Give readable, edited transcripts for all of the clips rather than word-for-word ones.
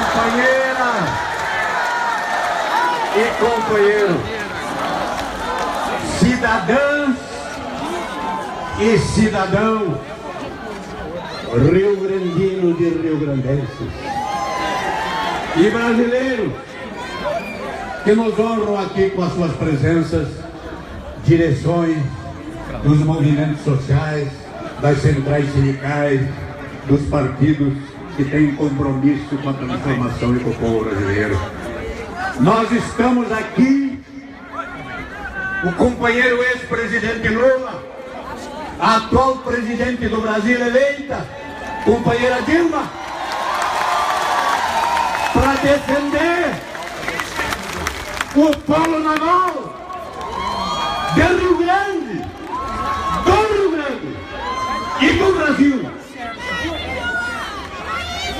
companheiras e companheiros, cidadãs e cidadão rio-grandino de rio-grandenses e brasileiros que nos honram aqui com as suas presenças, direções dos movimentos sociais, das centrais sindicais, dos partidos que têm compromisso com a transformação e com o povo brasileiro. Nós estamos aqui, o companheiro ex-presidente Lula, a atual presidente do Brasil eleita, companheira Dilma, para defender o polo naval do Rio Grande, e do Brasil.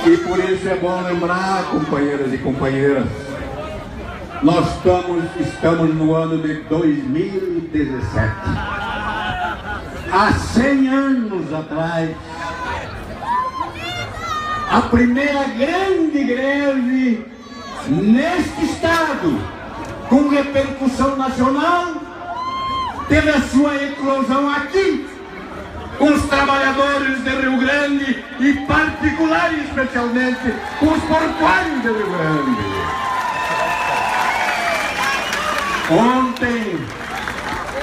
E por isso é bom lembrar, companheiras e companheiras, nós estamos no ano de 2017. Há 100 anos atrás, a primeira grande greve neste estado, com repercussão nacional, teve a sua eclosão aqui, com os trabalhadores de Rio Grande e, particular e especialmente, com os portuários de Rio Grande. Ontem,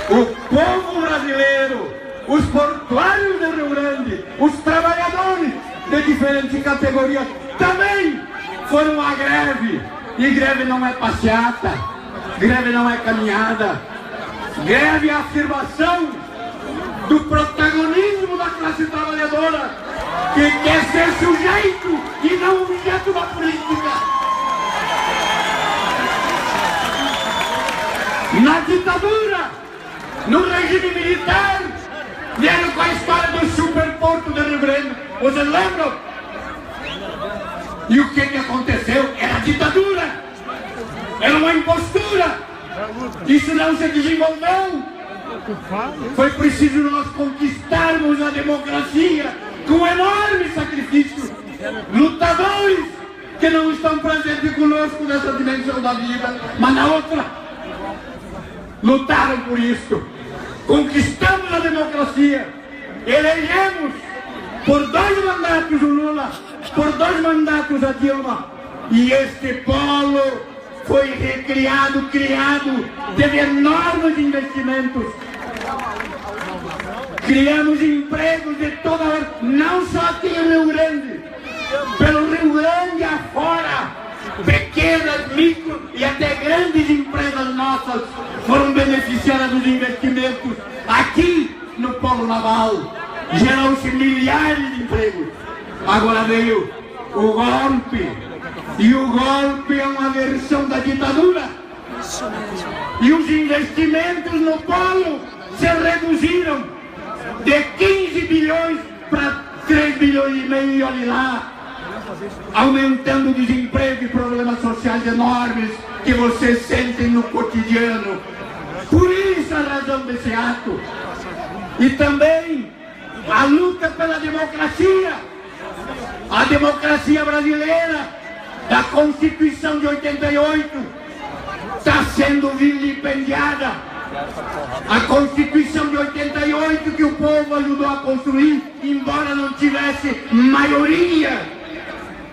o povo brasileiro, os portuários de Rio Grande, os trabalhadores de diferentes categorias também foram à greve. E greve não é passeata, greve não é caminhada, greve é a afirmação do protagonismo da classe trabalhadora, que quer ser sujeito e não objeto da política. Na ditadura, no regime militar, vieram com a história do superporto de Rio Grande. Vocês lembram? E o que aconteceu? Era ditadura, era uma impostura, isso não se desenvolveu. Foi preciso nós conquistarmos a democracia com enorme sacrifício. Lutadores que não estão presentes conosco nessa dimensão da vida, mas na outra, lutaram por isso. Conquistamos a democracia, elegemos por 2 mandatos o Lula, por 2 mandatos a Dilma, e este polo foi recriado, criado, teve enormes investimentos. Criamos empregos de toda hora, não só aqui em Rio Grande, pelo Rio Grande afora, pequenas, micro e até grandes empresas nossas foram beneficiadas dos investimentos aqui no polo naval. Gerou-se milhares de empregos. Agora veio o golpe, e o golpe é uma versão da ditadura. E os investimentos no polo se reduziram de 15 bilhões para 3 bilhões e meio, e olhe lá, aumentando o desemprego e problemas sociais enormes que vocês sentem no cotidiano. Por isso a razão desse ato. E também a luta pela democracia, a democracia brasileira, da Constituição de 88, está sendo vilipendiada. A Constituição de 88 que o povo ajudou a construir, embora não tivesse maioria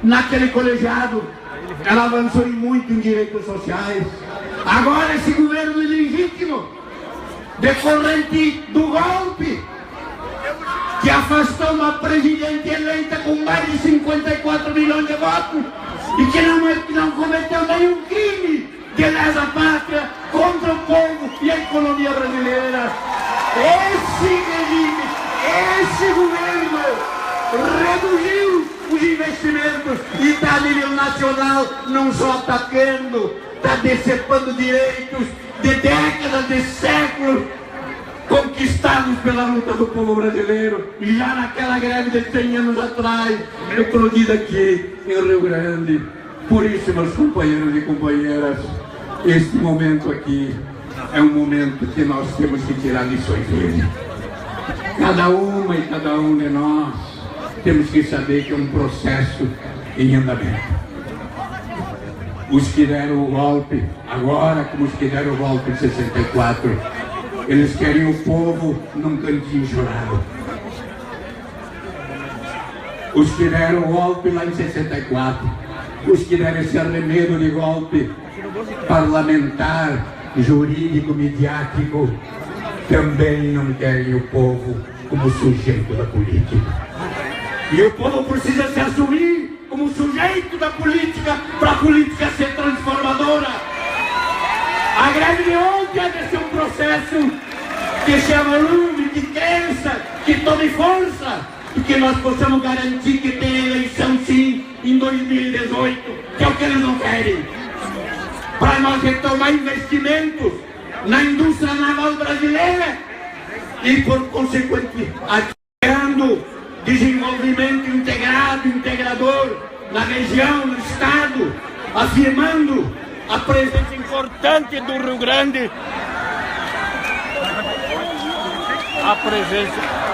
naquele colegiado, ela avançou muito em direitos sociais. Agora esse governo ilegítimo, decorrente do golpe, que afastou uma presidente eleita com mais de 54 milhões de votos e que não cometeu nenhum crime de lesa pátria contra o povo e a economia brasileira. Esse regime, esse governo reduziu os investimentos e está a nível nacional não só atacando, está decepando direitos de décadas, de séculos, conquistados pela luta do povo brasileiro, já naquela greve de 100 anos atrás, eclodida aqui em Rio Grande. Por isso, meus companheiros e companheiras, este momento aqui é um momento que nós temos que tirar lições dele. Cada uma e cada um de nós temos que saber que é um processo em andamento. Os que deram o golpe, agora como os que deram o golpe em 64, eles querem o povo num cantinho chorado. Os que deram o golpe lá em 64, os que deram esse arremedo de golpe parlamentar, jurídico, midiático, também não querem o povo como sujeito da política. E o povo precisa se assumir como sujeito da política para a política ser transformadora. A greve de ontem deve ser um processo que se evolui, que cresça, que tome força e que nós possamos garantir que tem eleição sim em 2018, que é o que eles não querem. Para nós retomar investimentos na indústria naval brasileira e, por consequente, criando desenvolvimento integrado, integrador na região, no estado, afirmando a presença importante do Rio Grande, a presença.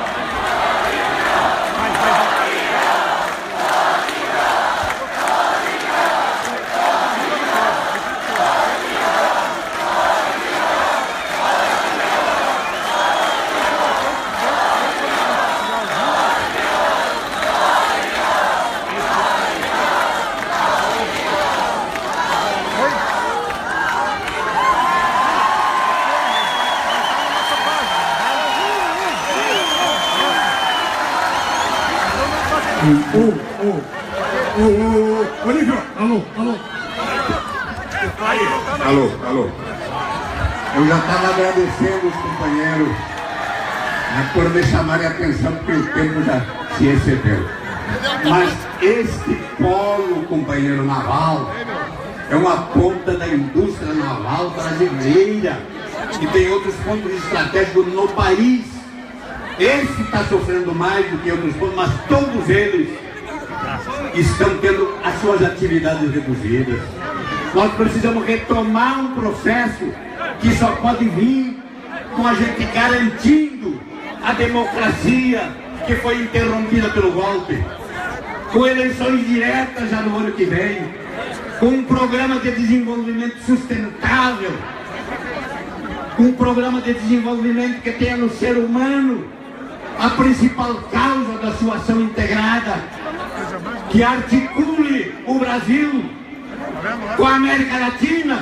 Olívio, alô. Alô. Eu já estava agradecendo os companheiros, né, por me chamarem a atenção, porque o tempo já se excedeu. Mas este polo, companheiro naval, é uma ponta da indústria naval brasileira e tem outros pontos estratégicos no país. Esse está sofrendo mais do que outros pontos, mas todos eles estão tendo as suas atividades reduzidas. Nós precisamos retomar um processo que só pode vir com a gente garantindo a democracia que foi interrompida pelo golpe, com eleições diretas já no ano que vem, com um programa de desenvolvimento sustentável, com um programa de desenvolvimento que tenha no ser humano a principal causa da sua ação integrada, que articule o Brasil com a América Latina,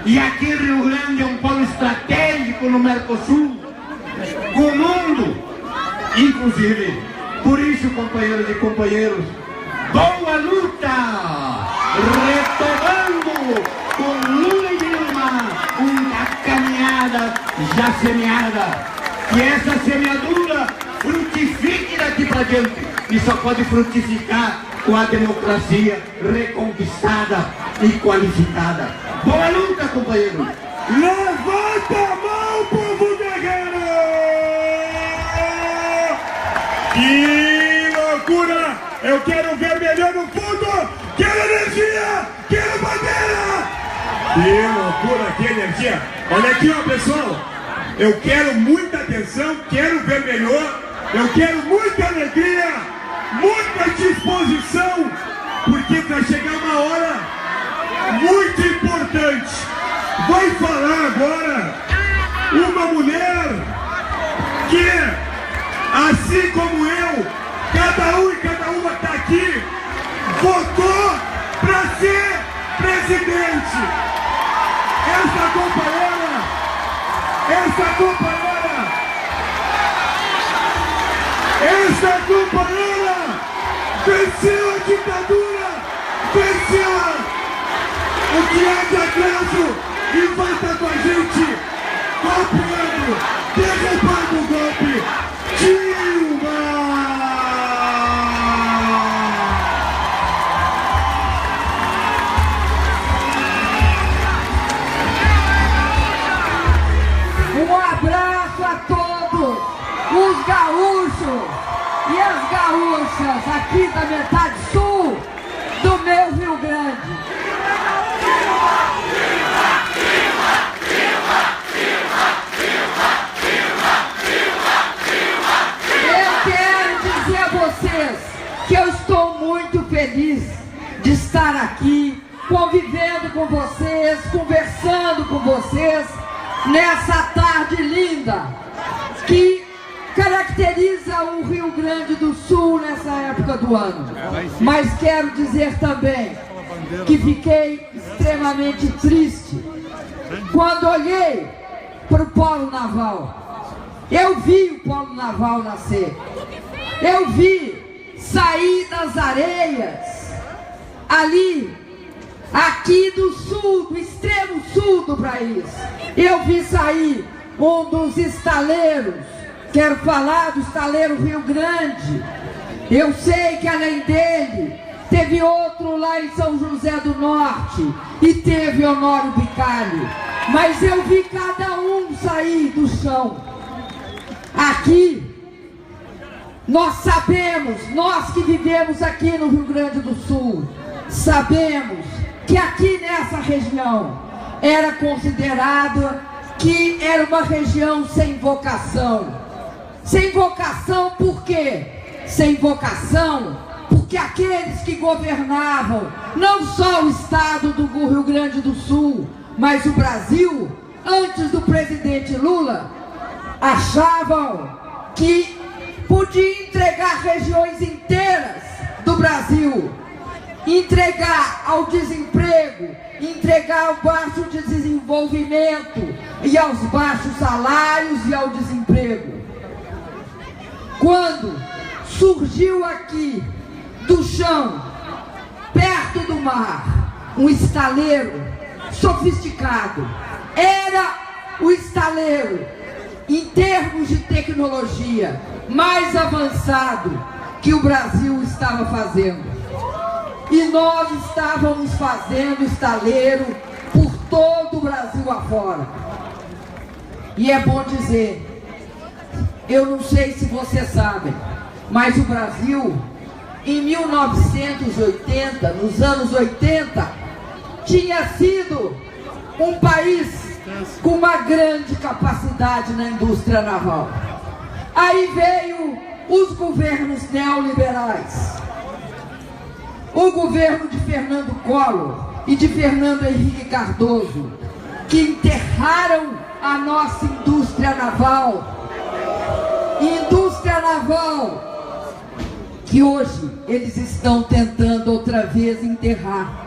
e aqui Rio Grande é um polo estratégico no Mercosul, com o mundo, inclusive. Por isso, companheiros e companheiros, boa luta! Retomando com Lula e Dilma uma caminhada já semeada, que essa semeadura frutifique daqui para diante, e só pode frutificar com a democracia reconquistada e qualificada. Boa luta, companheiro! Levanta a mão, povo guerreiro! Que loucura! Eu quero vermelhão no fundo! Quero energia! Quero bandeira! Que loucura, que energia! Olha aqui, ó, pessoal! Eu quero muita atenção, quero vermelhão, eu quero muita alegria, muita disposição, porque vai chegar uma hora muito importante. Vai falar agora uma mulher que, assim como eu, cada um e cada uma está aqui, votou para ser presidente. Essa companheira venceu a ditadura, venceu o que é de atraso e vai estar com a gente golpeando, derrubando o golpe. Dilma! Um abraço a todos os gaúchos e as gaúchas aqui da metade sul do meu Rio Grande. Eu quero dizer a vocês que eu estou muito feliz de estar aqui convivendo com vocês, conversando com vocês nessa tarde linda que caracteriza o Rio Grande do Sul nessa época do ano. Mas quero dizer também que fiquei extremamente triste quando olhei para o Polo Naval. Eu vi o Polo Naval nascer. Eu vi sair das areias ali, aqui do sul, do extremo sul do país. Eu vi sair um dos estaleiros. Quero falar do estaleiro Rio Grande. Eu sei que além dele teve outro lá em São José do Norte e teve Honório Bicalho. Mas eu vi cada um sair do chão. Aqui, nós sabemos, nós que vivemos aqui no Rio Grande do Sul, sabemos que aqui nessa região era considerado que era uma região sem vocação. Sem vocação por quê? Sem vocação porque aqueles que governavam não só o estado do Rio Grande do Sul, mas o Brasil, antes do presidente Lula, achavam que podia entregar regiões inteiras do Brasil, entregar ao desemprego, entregar ao baixo desenvolvimento e aos baixos salários e ao desemprego. Quando surgiu aqui do chão, perto do mar, um estaleiro sofisticado, era o estaleiro em termos de tecnologia mais avançado que o Brasil estava fazendo. E nós estávamos fazendo estaleiro por todo o Brasil afora. E é bom dizer, eu não sei se vocês sabem, mas o Brasil, em 1980, nos anos 80, tinha sido um país com uma grande capacidade na indústria naval. Aí veio os governos neoliberais. O governo de Fernando Collor e de Fernando Henrique Cardoso, que enterraram a nossa indústria naval. Indústria naval que hoje eles estão tentando outra vez enterrar.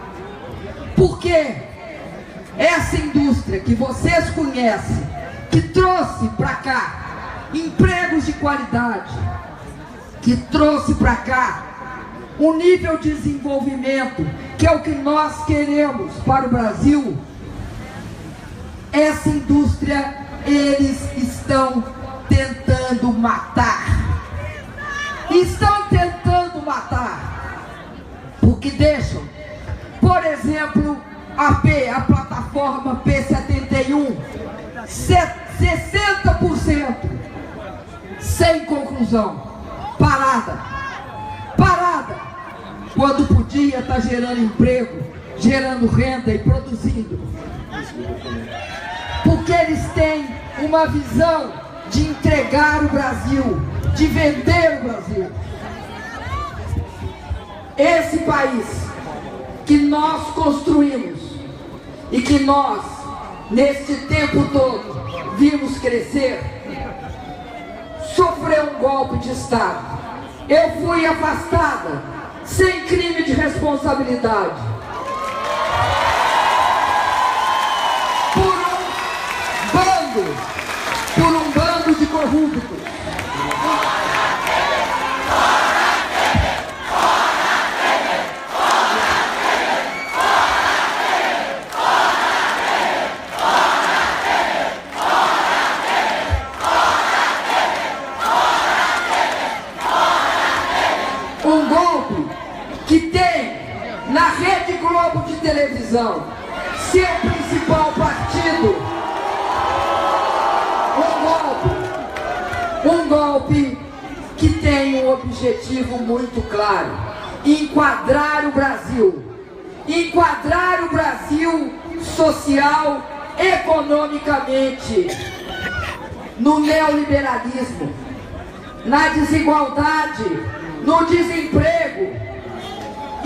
Porque essa indústria que vocês conhecem, que trouxe para cá empregos de qualidade, que trouxe para cá um nível de desenvolvimento que é o que nós queremos para o Brasil, essa indústria eles estão tentando matar. Estão tentando matar. Porque deixam, por exemplo, a plataforma P-71, 60% sem conclusão, parada, quando podia estar gerando emprego, gerando renda e produzindo. Porque eles têm uma visão de entregar o Brasil, de vender o Brasil. Esse país que nós construímos e que nós, neste tempo todo, vimos crescer, sofreu um golpe de Estado. Eu fui afastada sem crime de responsabilidade por um bando de corruptos. Um golpe que tem na Rede Globo de televisão seu principal partido. Um golpe que tem um objetivo muito claro: enquadrar o Brasil social, economicamente, no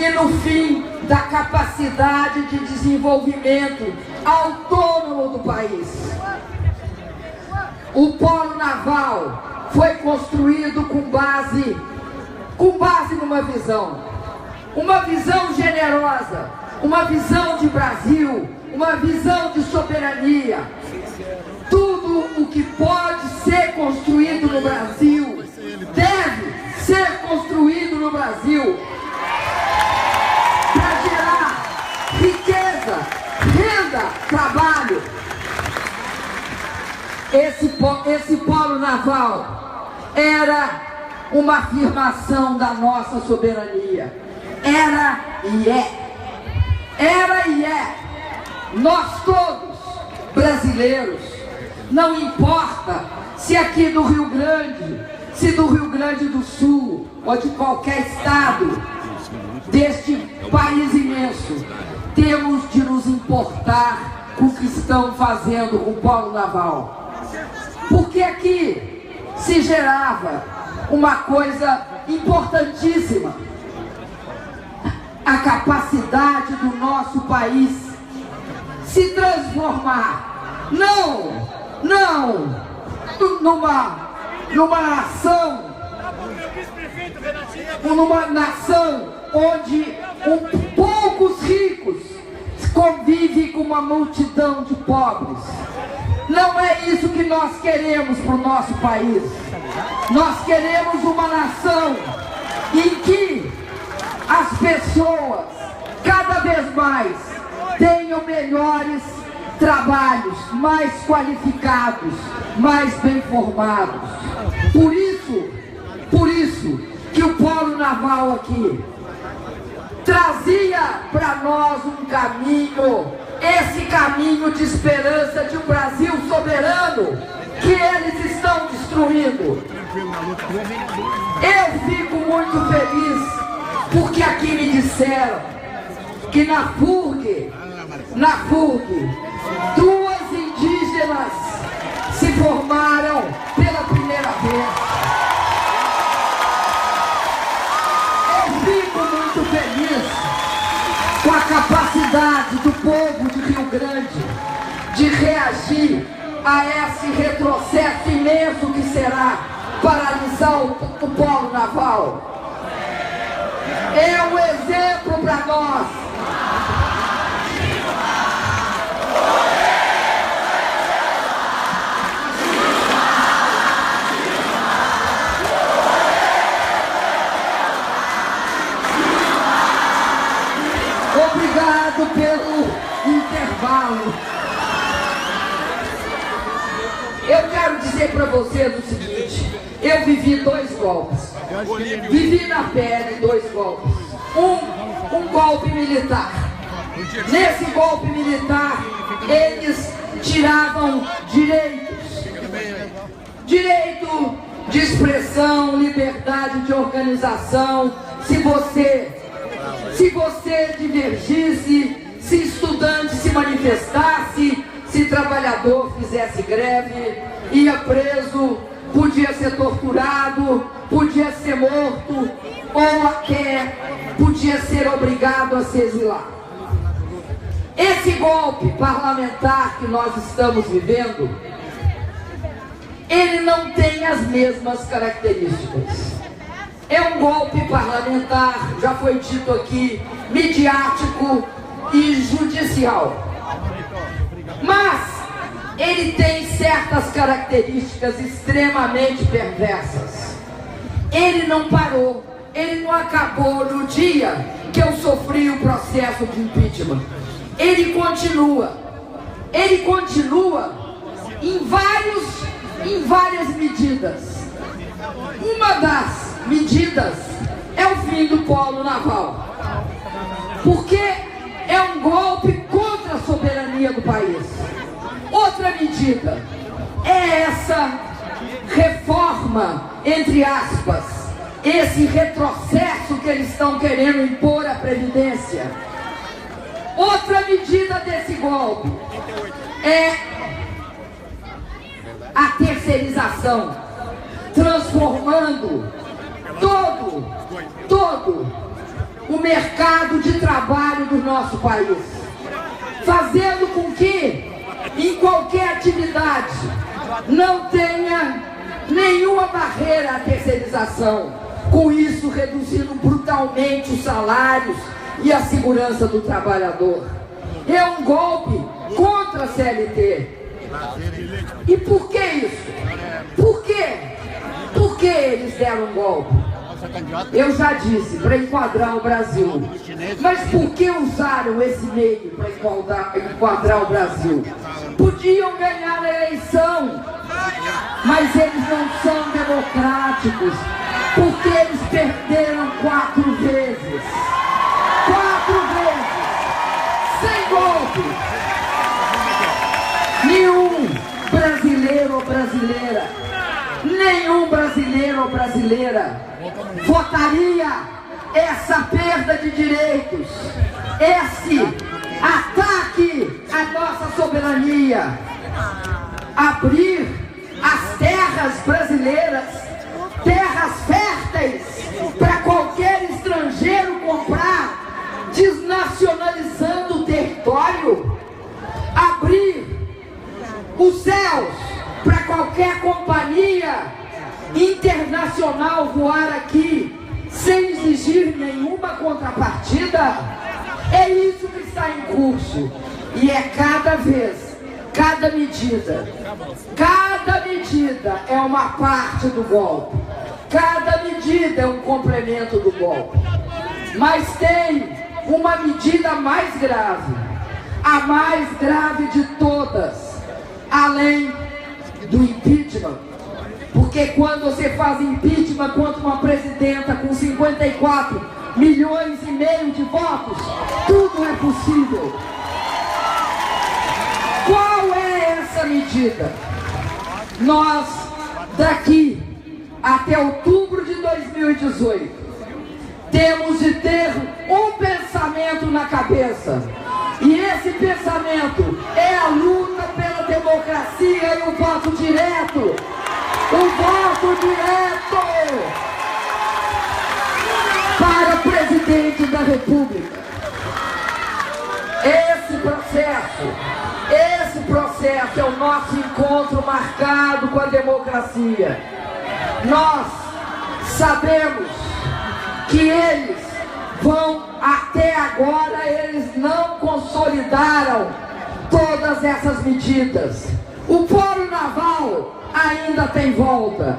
e no fim da capacidade de desenvolvimento autônomo do país. O polo naval foi construído com base numa visão generosa, uma visão de Brasil, uma visão de soberania. Tudo o que pode ser construído no Brasil deve ser construído no Brasil para gerar riqueza, renda, trabalho. Esse polo naval era uma afirmação da nossa soberania. Era e é. Nós todos, brasileiros, não importa se aqui do Rio Grande, se do Rio Grande do Sul ou de qualquer estado deste país imenso, temos de nos importar com o que estão fazendo com o polo naval. Porque aqui se gerava uma coisa importantíssima: a capacidade do nosso país se transformar, não numa nação onde poucos ricos convivem com uma multidão de pobres. Não é isso que nós queremos para o nosso país. Nós queremos uma nação em que as pessoas cada vez mais tenham melhores trabalhos, mais qualificados, mais bem formados. Por isso que o polo naval aqui trazia para nós um caminho, esse caminho de esperança de um Brasil soberano que eles estão destruindo. Eu fico muito feliz porque aqui me disseram que na FURG, duas indígenas se formaram pela primeira vez. Eu fico muito feliz com a capacidade do povo de Rio Grande de reagir a esse retrocesso imenso que será paralisar o polo naval. É um exemplo para nós. Obrigado pelo intervalo. Eu quero dizer para vocês o seguinte: eu vivi 2 golpes. Vivi na pele 2 golpes. Um golpe militar. Nesse golpe militar, eles tiravam direitos. Direito de expressão, liberdade de organização. Se você divergisse, se estudante se manifestasse, se trabalhador fizesse greve, ia preso, podia ser torturado, podia ser morto, ou até podia ser obrigado a se exilar. Esse golpe parlamentar que nós estamos vivendo, ele não tem as mesmas características. É um golpe parlamentar, já foi dito aqui, midiático e judicial. Mas ele tem certas características extremamente perversas. Ele não parou, ele não acabou no dia que eu sofri o processo de impeachment. Ele continua em várias medidas. Uma das medidas é o fim do polo naval, porque é um golpe contra a soberania do país. Outra medida é essa reforma, entre aspas, esse retrocesso que eles estão querendo impor à Previdência. Outra medida desse golpe é a terceirização, transformando todo o mercado de trabalho do nosso país, fazendo com que, em qualquer atividade, não tenha nenhuma barreira à terceirização, com isso reduzindo brutalmente os salários e a segurança do trabalhador. É um golpe contra a CLT. E por que isso? Por quê? Por que eles deram um golpe? Eu já disse, para enquadrar o Brasil. Mas por que usaram esse meio para enquadrar o Brasil? Podiam ganhar a eleição, mas eles não são democráticos, porque eles perderam 4 vezes. 4 vezes! Sem golpe! Nenhum brasileiro ou brasileira, nenhum brasileiro ou brasileira votaria essa perda de direitos, esse ataque à nossa soberania. Abrir as terras brasileiras, terras férteis, para qualquer estrangeiro comprar, desnacionalizando o território. Abrir os céus para qualquer companhia internacional voar aqui sem exigir nenhuma contrapartida. É isso que está em curso, e é cada vez, cada medida é uma parte do golpe, cada medida é um complemento do golpe. Mas tem uma medida mais grave, a mais grave de todas, além do impeachment. Porque quando você faz impeachment contra uma presidenta com 54 milhões e meio de votos, tudo é possível. Qual é essa medida? Nós, daqui até outubro de 2018, temos de ter um pensamento na cabeça. E esse pensamento é a luta pela democracia e o voto direto. O voto direto para o presidente da República. Esse processo é o nosso encontro marcado com a democracia. Nós sabemos que eles até agora, eles não consolidaram todas essas medidas. O Fórum Naval ainda tem volta.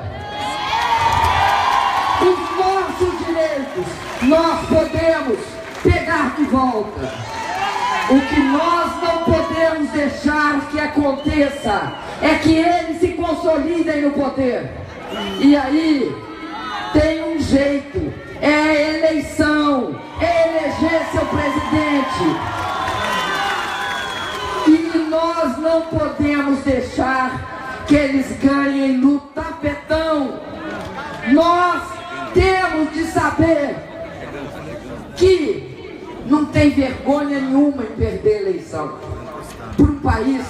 Os nossos direitos nós podemos pegar de volta. O que nós não podemos deixar que aconteça é que eles se consolidem no poder. E aí tem um jeito, é eleição, é eleger seu presidente. E nós não podemos deixar que eles ganhem no tapetão. Nós temos de saber que não tem vergonha nenhuma em perder a eleição. Para um país,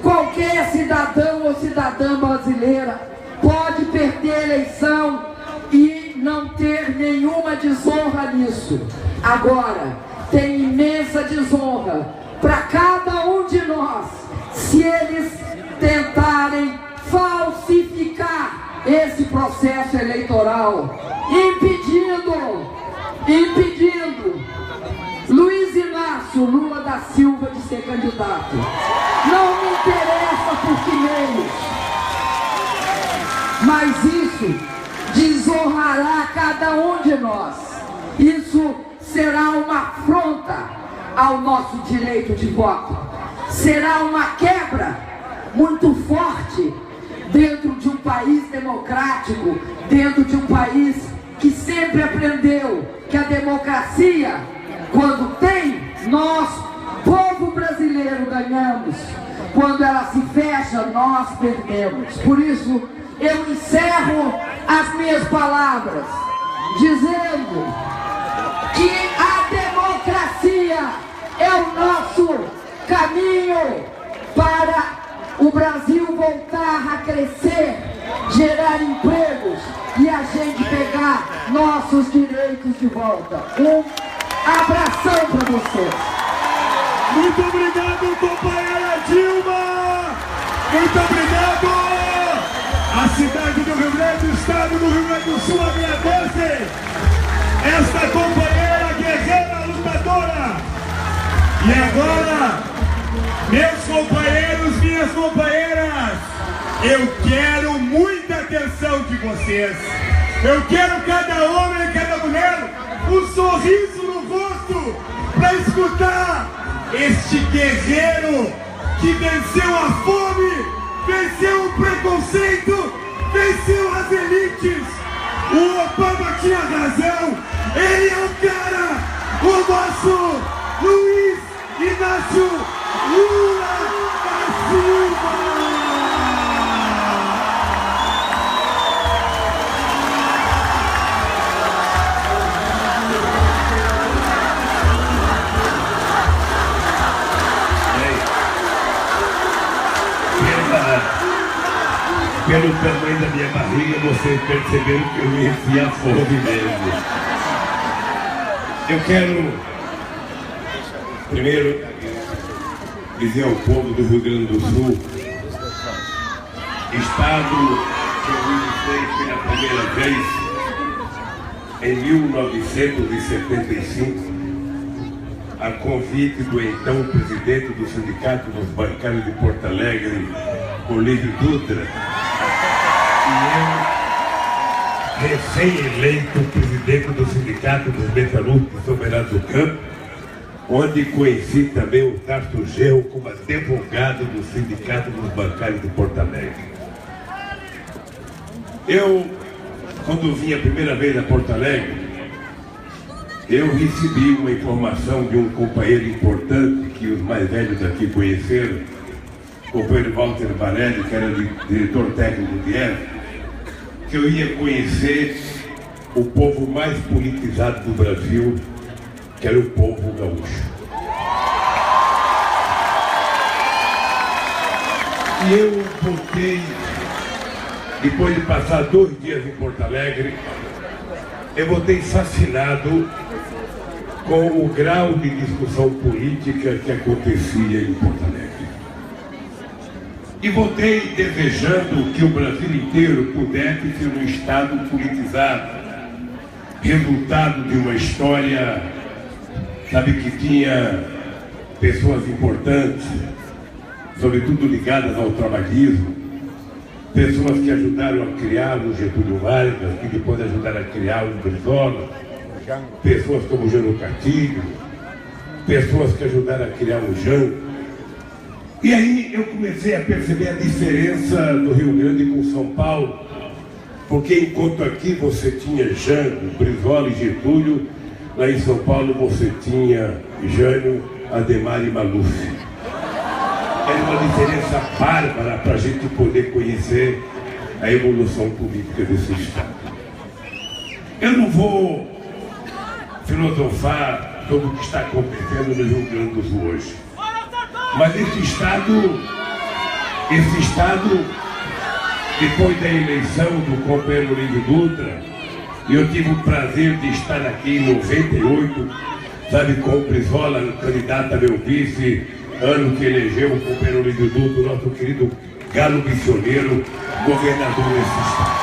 qualquer cidadão ou cidadã brasileira pode perder a eleição e não ter nenhuma desonra nisso. Agora, tem imensa desonra para cada um de nós se eles tentarem falsificar esse processo eleitoral, impedindo Luiz Inácio Lula da Silva de ser candidato. Não me interessa por que meios, mas isso desonrará cada um de nós. Isso será uma afronta ao nosso direito de voto. Será uma quebra muito forte dentro de um país democrático, dentro de um país que sempre aprendeu que a democracia, quando tem, nós, povo brasileiro, ganhamos. Quando ela se fecha, nós perdemos. Por isso, eu encerro as minhas palavras dizendo que a democracia é o nosso caminho para o Brasil voltar a crescer, gerar empregos e a gente pegar nossos direitos de volta. Abração para vocês. Muito obrigado, companheira Dilma! Muito obrigado! A cidade do Rio Grande, o estado do Rio Grande do Sul agradece esta companheira guerreira lutadora. E agora, meus companheiros, minhas companheiras, eu quero muita atenção de vocês. Eu quero cada homem e cada mulher um sorriso no rosto para escutar este guerreiro que venceu a fome, venceu o preconceito, venceu as elites. O Obama tinha razão, ele é o cara, o nosso Luiz Inácio Lula da Silva. Pelo tamanho da minha barriga, vocês perceberam que eu ia enfiar fome mesmo. Eu quero, primeiro, dizer ao povo do Rio Grande do Sul, estado que eu visitei pela primeira vez em 1975, a convite do então presidente do Sindicato dos Bancários de Porto Alegre, Olívio Dutra, e eu, recém-eleito presidente do Sindicato dos Metalúrgicos Soberanos do Campo, onde conheci também o Tarso Genro como advogado do Sindicato dos Bancários de Porto Alegre. Eu, quando vim a primeira vez a Porto Alegre, eu recebi uma informação de um companheiro importante que os mais velhos aqui conheceram, o companheiro Walter Barelli, que era diretor técnico de ERV, que eu ia conhecer o povo mais politizado do Brasil, que era o povo gaúcho. E eu voltei, depois de passar 2 dias em Porto Alegre, eu voltei fascinado com o grau de discussão política que acontecia em Porto Alegre. E voltei desejando que o Brasil inteiro pudesse ser um Estado politizado, resultado de uma história, sabe, que tinha pessoas importantes, sobretudo ligadas ao trabalhismo, pessoas que ajudaram a criar o Getúlio Vargas, que depois ajudaram a criar o Brizola, pessoas como o Jânio Castilho, pessoas que ajudaram a criar o Jango. E aí eu comecei a perceber a diferença do Rio Grande com São Paulo, porque enquanto aqui você tinha Jango, Brizola e Getúlio, lá em São Paulo você tinha Jânio, Ademar e Maluf. Era uma diferença bárbara para a gente poder conhecer a evolução política desse Estado. Eu não vou filosofar sobre o que está acontecendo no Rio Grande do Sul hoje. Mas esse Estado, depois da eleição do companheiro Olívio Dutra, eu tive o prazer de estar aqui em 98, sabe, com o Brizola, candidato a meu vice, ano que elegeu o companheiro Olívio Dutra, o nosso querido galo missioneiro, governador desse Estado.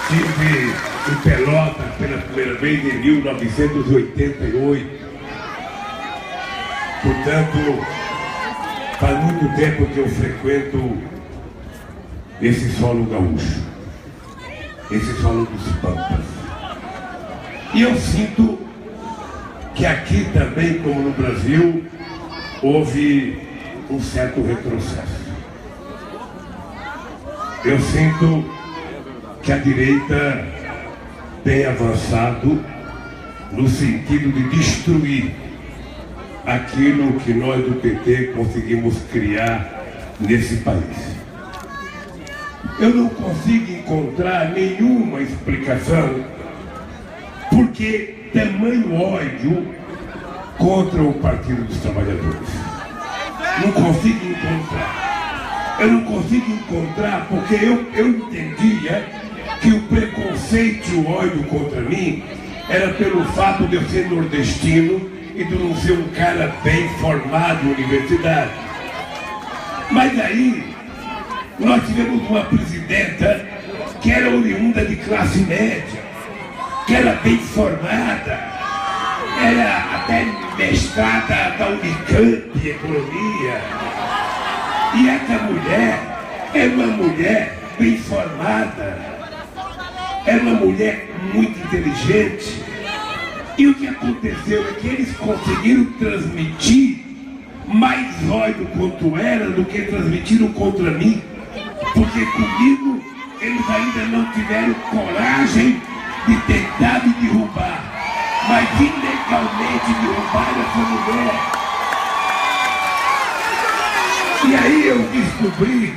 Estive em Pelotas pela primeira vez em 1988. Portanto, faz muito tempo que eu frequento esse solo gaúcho, esse solo dos Pampas. E eu sinto que aqui também, como no Brasil, houve um certo retrocesso. Eu sinto que a direita tem avançado no sentido de destruir aquilo que nós do PT conseguimos criar nesse país. Eu não consigo encontrar nenhuma explicação porque tamanho ódio contra o Partido dos Trabalhadores. Não consigo encontrar. Eu não consigo encontrar porque eu entendia que o preconceito e o ódio contra mim era pelo fato de eu ser nordestino e de não ser um cara bem formado em universidade. Mas aí, nós tivemos uma presidenta que era oriunda de classe média, que era bem formada, era até mestrada da Unicamp em economia. E essa mulher é uma mulher bem formada, é uma mulher muito inteligente. E o que aconteceu é que eles conseguiram transmitir mais ódio contra ela do que transmitiram contra mim, porque comigo eles ainda não tiveram coragem de tentar me derrubar, mas ilegalmente derrubaram essa mulher. E aí eu descobri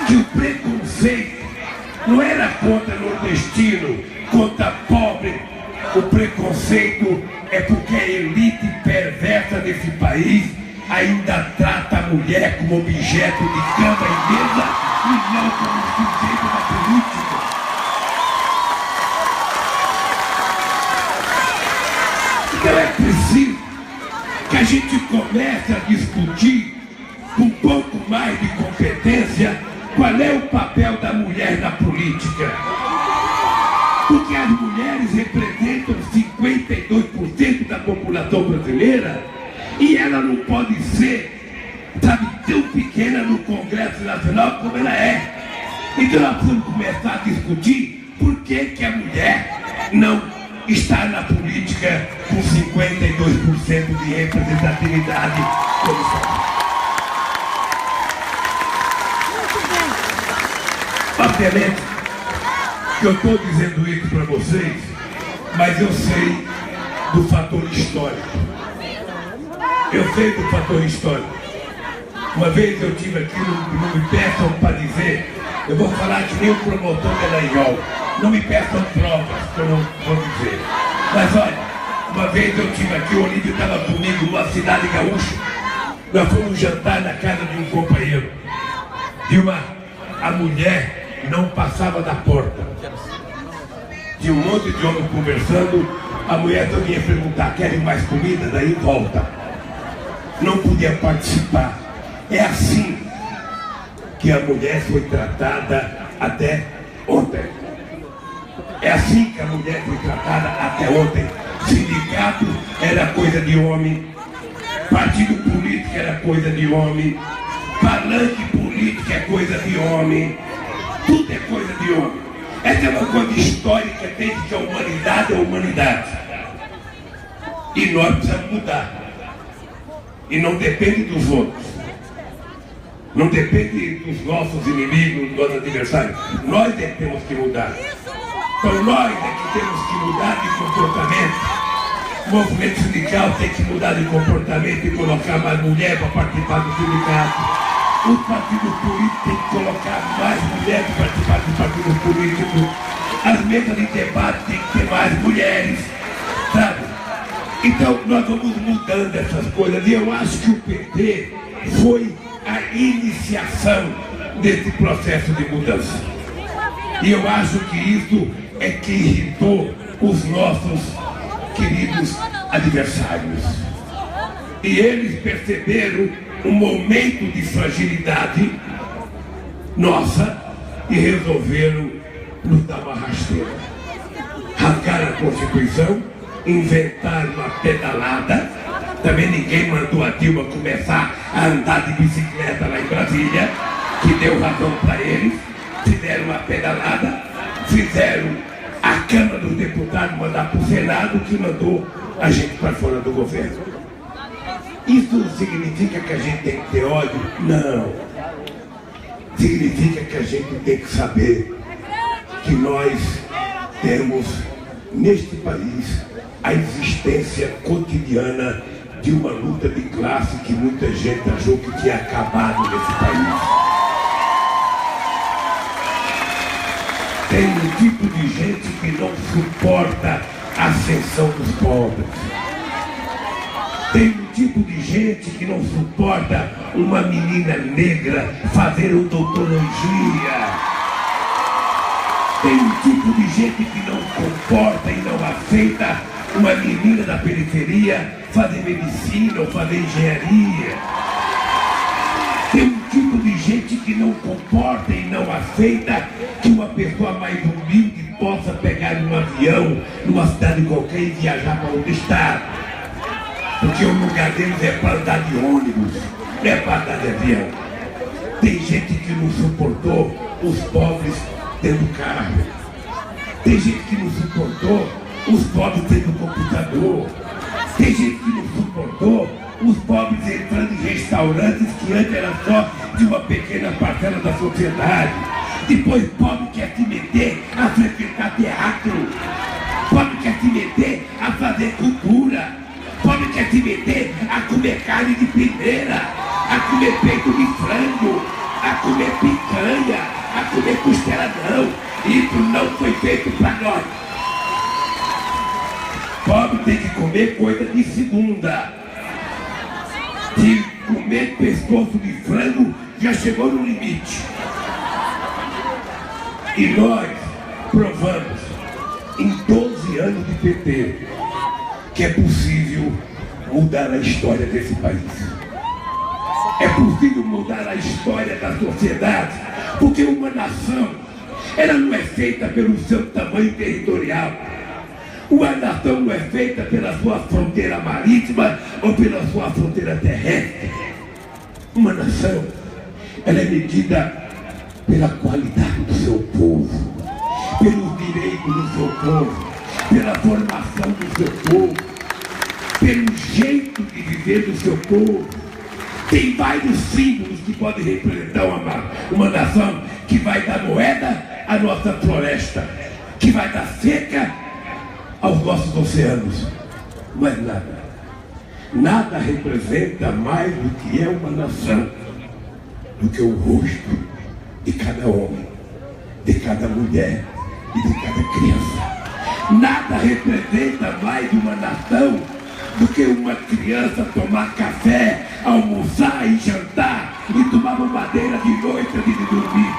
que o preconceito não era contra nordestino, contra pobre. O preconceito é porque a elite perversa desse país ainda trata a mulher como objeto de cama e mesa e não como sujeito da política. Então é preciso que a gente comece a discutir com um pouco mais de competência qual é o papel da mulher na política. Porque as mulheres representam 52% da população brasileira e ela não pode ser, sabe, tão pequena no Congresso Nacional como ela é. Então nós precisamos começar a discutir por que a mulher não está na política com 52% de representatividade como está. Obviamente que eu estou dizendo isso para vocês, mas eu sei do fator histórico. Eu sei do fator histórico. Uma vez eu tive aqui, não me peçam para dizer, eu vou falar que nem o promotor de Dallagnol. Não me peçam provas, que eu não vou dizer. Mas olha, uma vez eu tive aqui, o Olívio estava comigo numa cidade gaúcha. Nós fomos jantar na casa de um companheiro. A mulher não passava da porta. Tinha um monte de homens conversando, a mulher só vinha perguntar, querem mais comida? Daí volta. Não podia participar. É assim que a mulher foi tratada até ontem. É assim que a mulher foi tratada até ontem. Sindicato era coisa de homem, partido político era coisa de homem, palanque político é coisa de homem, tudo é coisa de homem. Essa é uma coisa histórica desde que a humanidade é a humanidade. E nós precisamos mudar. E não depende dos outros. Não depende dos nossos inimigos, dos nossos adversários. Nós é que temos que mudar. Então nós é que temos que mudar de comportamento. O movimento sindical tem que mudar de comportamento e colocar mais mulher para participar do sindicato. Os partidos políticos têm que colocar mais mulheres para participar dos partidos políticos. As mesas de debate têm que ter mais mulheres, sabe? Então nós vamos mudando essas coisas. E eu acho que o PT foi a iniciação desse processo de mudança. E eu acho que isso é que irritou os nossos queridos adversários. E eles perceberam um momento de fragilidade nossa e resolveram nos dar uma rasteira. Rasgaram a Constituição, inventaram uma pedalada. Também ninguém mandou a Dilma começar a andar de bicicleta lá em Brasília, que deu razão para eles. Fizeram uma pedalada, fizeram a Câmara dos Deputados mandar para o Senado, que mandou a gente para fora do governo. Isso significa que a gente tem que ter ódio? Não. Significa que a gente tem que saber que nós temos neste país a existência cotidiana de uma luta de classe que muita gente achou que tinha acabado nesse país. Tem um tipo de gente que não suporta a ascensão dos pobres. Tem um tipo de gente que não suporta uma menina negra fazer odontologia. Tem um tipo de gente que não comporta e não aceita uma menina da periferia fazer medicina ou fazer engenharia. Tem um tipo de gente que não comporta e não aceita que uma pessoa mais humilde possa pegar um avião numa cidade qualquer e viajar para outro estado. Porque o lugar deles é para andar de ônibus, não é para andar de avião. Tem gente que não suportou os pobres tendo carro. Tem gente que não suportou os pobres tendo computador. Tem gente que não suportou os pobres entrando em restaurantes que antes era só de uma pequena parcela da sociedade. Depois pobre quer se meter a frequentar teatro. Pobre quer se meter a fazer cultura. Pobre quer se meter a comer carne de primeira, a comer peito de frango, a comer picanha, a comer costela não. Isso não foi feito para nós. Pobre tem que comer coisa de segunda. Se comer pescoço de frango, já chegou no limite. E nós provamos, em 12 anos de PT, que é possível mudar a história desse país. É possível mudar a história da sociedade, porque uma nação, ela não é feita pelo seu tamanho territorial. Uma nação não é feita pela sua fronteira marítima ou pela sua fronteira terrestre. Uma nação, ela é medida pela qualidade do seu povo, pelos direitos do seu povo, pela formação do seu povo, pelo jeito de viver do seu povo. Tem vários símbolos que podem representar uma nação que vai dar moeda à nossa floresta, que vai dar seca aos nossos oceanos. Mas nada representa mais do que é uma nação do que o rosto de cada homem, de cada mulher e de cada criança. Nada representa mais uma nação do que uma criança tomar café, almoçar e jantar e tomar mamadeira de noite antes de dormir.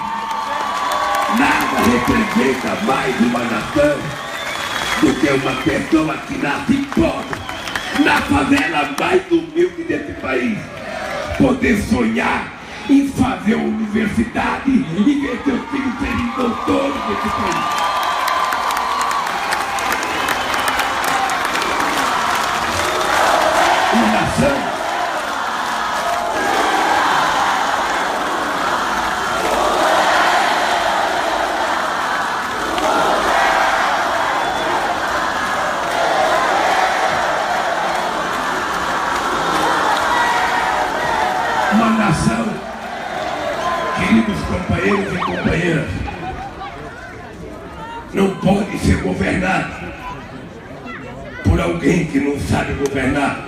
Nada representa mais uma nação do que uma pessoa que nasce pobre, na favela mais humilde desse país, poder sonhar em fazer uma universidade e ver seus filhos serem doutores desse país. Uma nação queridos companheiros e companheiras, não pode ser governado por alguém que não sabe governar.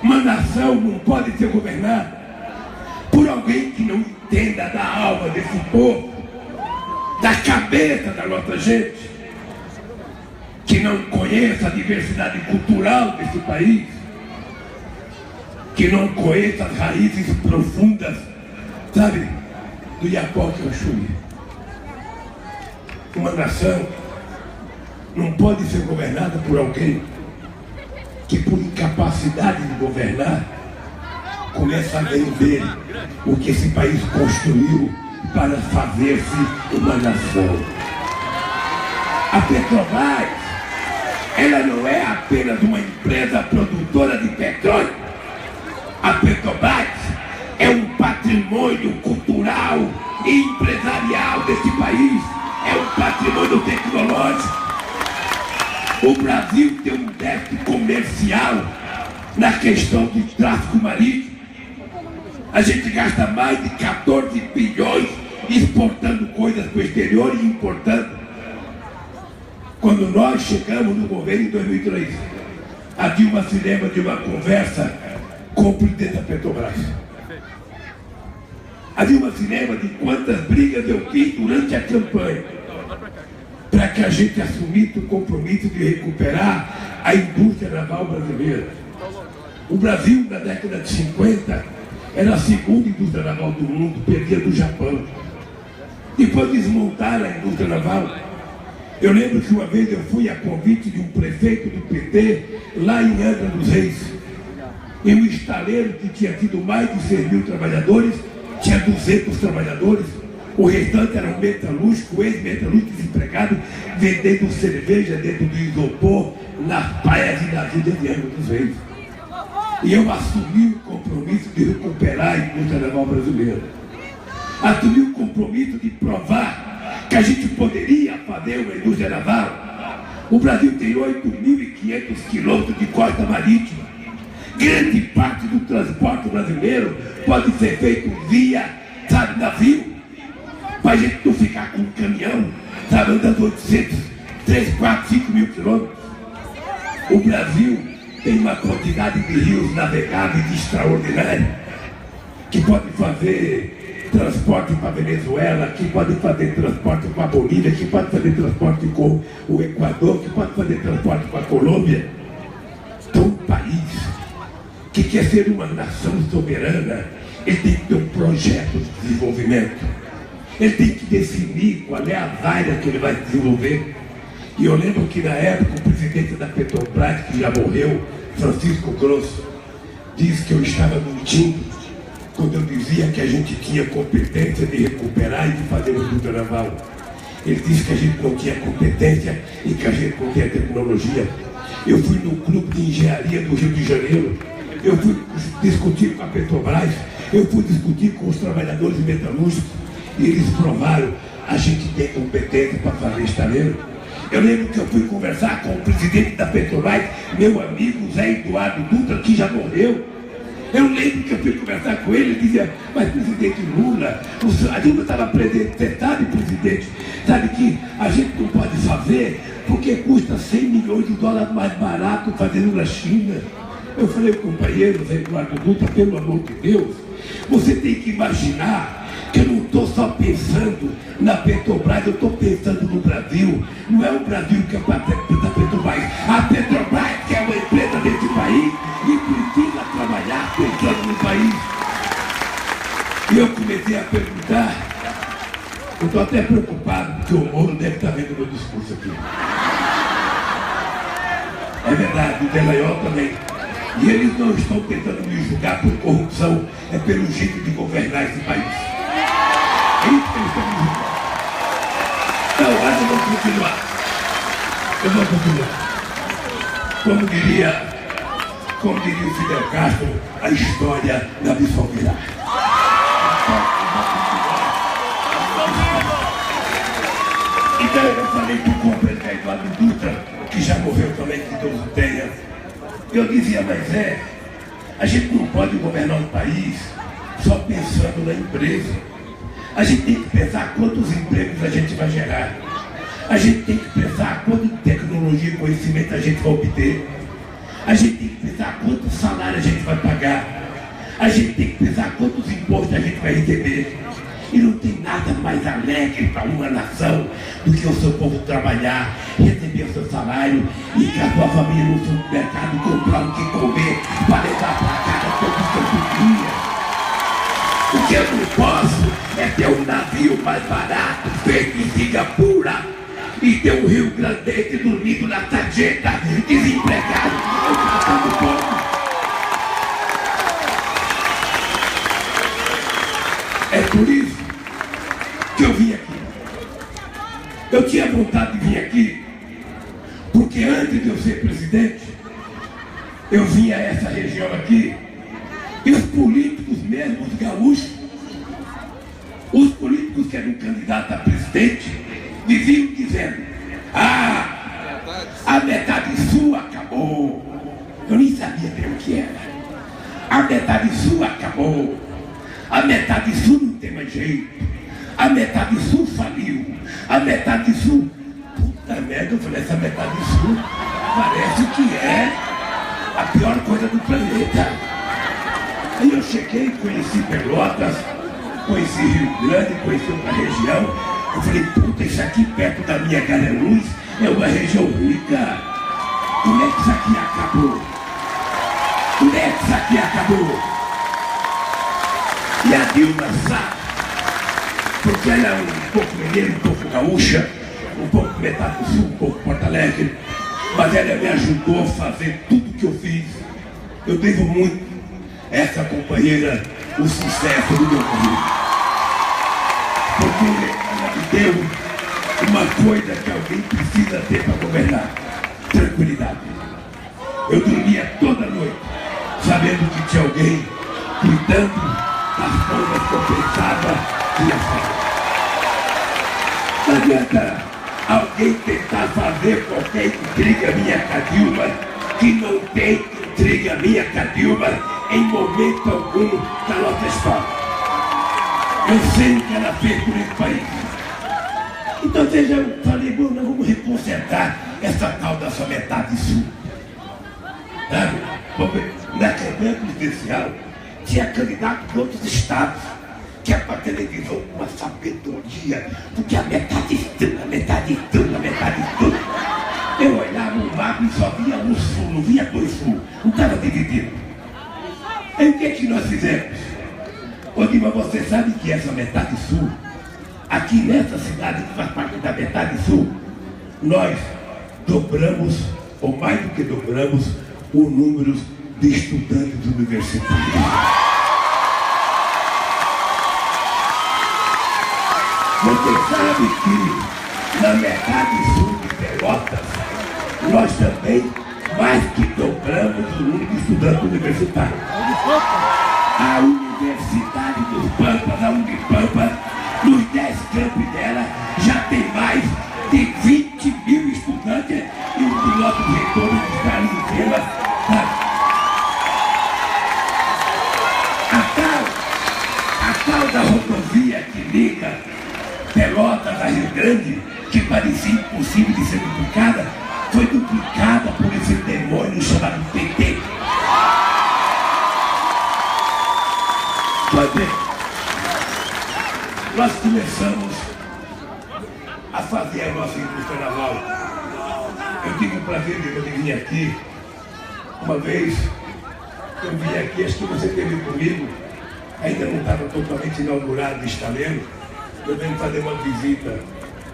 Uma nação não pode ser governada por alguém que não entenda da alma desse povo, da cabeça da nossa gente, que não conheça a diversidade cultural desse país, que não conheça as raízes profundas, sabe, do Iapoque ao Chuí. Uma nação não pode ser governada por alguém que, por incapacidade de governar, começa a vender o que esse país construiu para fazer-se uma nação. A Petrobras, ela não é apenas uma empresa produtora de petróleo. A Petrobras é um patrimônio cultural e empresarial desse país, é um patrimônio tecnológico. O Brasil tem um déficit comercial na questão do tráfico marítimo. A gente gasta mais de 14 bilhões exportando coisas para o exterior e importando. Quando nós chegamos no governo em 2003, a Dilma se lembra de uma conversa com o presidente da Petrobras. A Dilma se lembra de quantas brigas eu fiz durante a campanha para que a gente assumisse o compromisso de recuperar a indústria naval brasileira. O Brasil, na década de 50, era a segunda indústria naval do mundo, perdia do Japão. Depois desmontaram a indústria naval. Eu lembro que uma vez eu fui a convite de um prefeito do PT lá em Angra dos Reis. Em um estaleiro que tinha tido mais de 100.000 trabalhadores, tinha 200 trabalhadores. O restante era um metalúrgico, ex-metalúrgico desempregado, vendendo cerveja dentro do isopor nas praias e nas ilhas de Angra dos Reis. E eu assumi o compromisso de recuperar a indústria naval brasileira. Assumi o compromisso de provar que a gente poderia fazer uma indústria naval. O Brasil tem 8.500 quilômetros de costa marítima. Grande parte do transporte brasileiro pode ser feito via, sabe, navio. Para a gente não ficar com um caminhão, sabe, andando 800, 3, 4, 5 mil quilômetros. O Brasil tem uma quantidade de rios navegáveis extraordinária, que pode fazer transporte para a Venezuela, que pode fazer transporte para a Bolívia, que pode fazer transporte com o Equador, que pode fazer transporte com a Colômbia. Então, um país que quer ser uma nação soberana, ele tem que ter um projeto de desenvolvimento. Ele tem que definir qual é as áreas que ele vai desenvolver. E eu lembro que na época o presidente da Petrobras, que já morreu, Francisco Grosso, disse que eu estava mentindo quando eu dizia que a gente tinha competência de recuperar e de fazer uma indústria naval. Ele disse que a gente não tinha competência e que a gente não tinha tecnologia. Eu fui no clube de engenharia do Rio de Janeiro, eu fui discutir com a Petrobras, eu fui discutir com os trabalhadores metalúrgicos, e eles provaram, a gente tem competência para fazer estaleiro. Eu lembro que eu fui conversar com o presidente da Petrobras, meu amigo Zé Eduardo Dutra, que já morreu. Eu lembro que eu fui conversar com ele e dizia, mas presidente Lula, a Dilma estava presente, você sabe, presidente, sabe que a gente não pode fazer porque custa 100 milhões de dólares mais barato fazendo na China. Eu falei, companheiro Zé Eduardo Dutra, pelo amor de Deus, você tem que imaginar que eu não estou só pensando na Petrobras, eu estou pensando no Brasil. Não é o Brasil que é da Petrobras. A Petrobras que é uma empresa desse país e precisa trabalhar pensando no país. E eu comecei a perguntar, eu estou até preocupado, porque o Moro deve estar vendo meu discurso aqui. É verdade, o Delayol também. E eles não estão tentando me julgar por corrupção, é pelo jeito de governar esse país. Então, mas eu vou continuar. Como diria o Fidel Castro, a história não absolverá. Então eu falei para o companheiro Eduardo Dutra, que já morreu também, que Deus o tenha. Eu dizia, mas a gente não pode governar um país só pensando na empresa. A gente tem que pensar quantos empregos a gente vai gerar. A gente tem que pensar quanta tecnologia e conhecimento a gente vai obter. A gente tem que pensar quanto salário a gente vai pagar. A gente tem que pensar quantos impostos a gente vai receber. E não tem nada mais alegre para uma nação do que o seu povo trabalhar, receber o seu salário e que a sua família no supermercado comprar o que comer para levar para casa todo o santo dia. O que eu não posso é ter um navio mais barato feito em Singapura e ter um Rio Grandense dormindo na sarjeta, desempregado, eu tratando pouco. É por isso que eu vim aqui. Eu tinha vontade de vir aqui porque antes de eu ser presidente, eu vinha a essa região aqui e os políticos mesmo, os gaúchos, os políticos que eram candidatos a presidente, viviam dizendo, a metade sul acabou. Eu nem sabia bem o que era. A metade sul acabou. A metade sul não tem mais jeito. A metade sul faliu. A metade sul, puta merda, eu falei, essa metade sul parece que é a pior coisa do planeta. Aí eu cheguei, conheci Pelotas, conheci Rio Grande, conheci outra região. Eu falei, puta, isso aqui perto da minha Garanhuns é uma região rica. Como é que isso aqui acabou? Como é que isso aqui acabou? E a Dilma sabe porque ela é um pouco mineira, um pouco gaúcha, um pouco metade do sul, um pouco Porto Alegre, mas ela me ajudou a fazer tudo que eu fiz. Eu devo muito a essa companheira o sucesso do meu currículo, porque ela me deu uma coisa que alguém precisa ter para governar: tranquilidade. Eu dormia toda noite sabendo que tinha alguém cuidando das coisas que eu pensava que ia fazer. Não adianta alguém tentar fazer qualquer intriga minha com a Dilma, que não tem intriga minha com a Dilma em momento algum da nossa história. Eu sei o que ela fez por esse país. Então veja, eu falei, bom, nós vamos reconsertar essa tal da sua metade sul. Sabe? Na campanha presidencial tinha candidato de outros estados, que é para televisão com uma sabedoria, porque a metade estuda, a metade estuda, a metade estuda. Eu olhava o mapa e só via um sul, não via dois sul, não estava dividido. Aí o que é que nós fizemos? Ô Dilma, você sabe que essa metade sul, aqui nessa cidade que faz parte da metade sul, nós dobramos, ou mais do que dobramos, o número de estudantes universitários. Você sabe que na metade sul de Pelotas, nós também mais que dobramos o número de estudantes universitários. A Universidade dos Pampas, a Unipampa, nos 10 campos dela, já tem mais de 20 mil estudantes e o piloto reitor está ali em cima. A tal da rodovia que liga Pelotas a Rio Grande, que parecia impossível de ser duplicada, foi duplicada por esse demônio chamado PT. Pois bem, nós começamos a fazer a nossa indústria naval. Eu tive o prazer de vir aqui uma vez. Eu vim aqui, acho que você teve comigo, ainda não estava totalmente inaugurado o estaleiro. Eu venho fazer uma visita